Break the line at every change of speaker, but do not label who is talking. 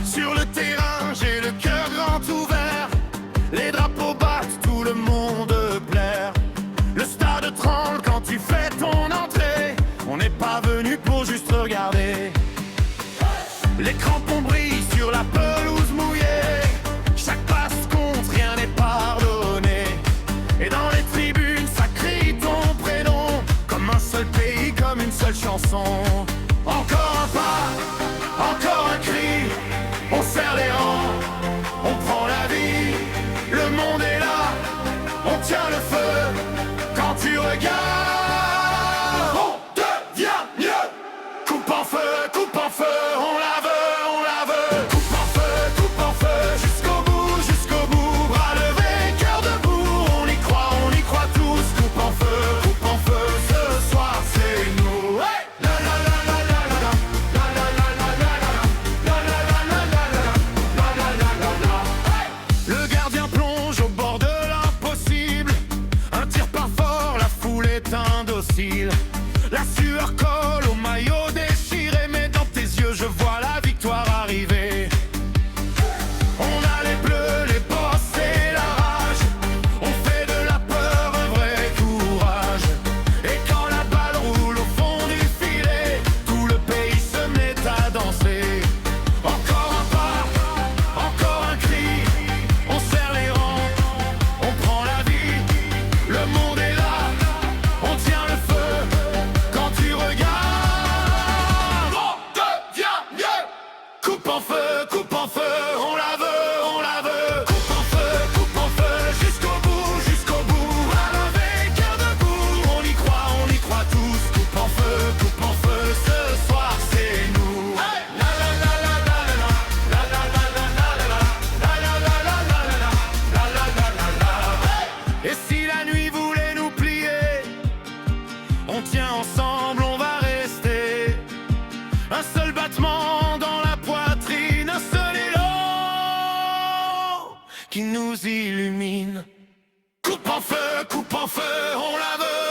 Sur le terrain, j'ai le cœur grand ouvert. Les drapeaux battent, tout le monde plaire. Le stade tremble quand tu fais ton entrée. On n'est pas venu pour juste regarder. Les crampons brillent sur la pelouse mouillée. Chaque passe compte, rien n'est pardonné. Et dans les tribunes, ça crie ton prénom. Comme un seul pays, comme une seule chanson. Encore un pas, encore un cri. On serre les rangs, on prend la vie. Le monde est là, on tient le feu. Quand tu regardes, on devient mieux. Coupe en feu, on la veut, on la veut. Coupe en feu, jusqu'au bout. Bras levés, cœur debout. On y croit tous. Coupe en feu, ce soir c'est nous. Hey! La la la la la la la la la la la la la la la la. Le gardien plonge au bord de l'impossible. Un tir pas fort, la foule est indocile. La sueur colle au maillot déchiré, mais dans tes yeux je vois la victoire arriver. On a les bleus, les bosses et la rage. On fait de la peur un vrai courage. Et quand la balle roule au fond du filet, tout le pays se met à danser. Encore un pas, encore un cri. On serre les rangs, on prend la vie. Le monde est là, on tient le feu. Quand tu regardes, on devient mieux. Coupe en feu, on la veut, on la veut. Coupe en feu, jusqu'au bout. Bras levés, cœur debout. On y croit tous. Coupe en feu, ce soir c'est nous. La la la la la la la la la la la la la la la la. Et si la nuit voulait nous plier, on tient ensemble, on va rester. Un seul battement dans la poitrine, un seul élan qui nous illumine. Coupe en feu, on la veut.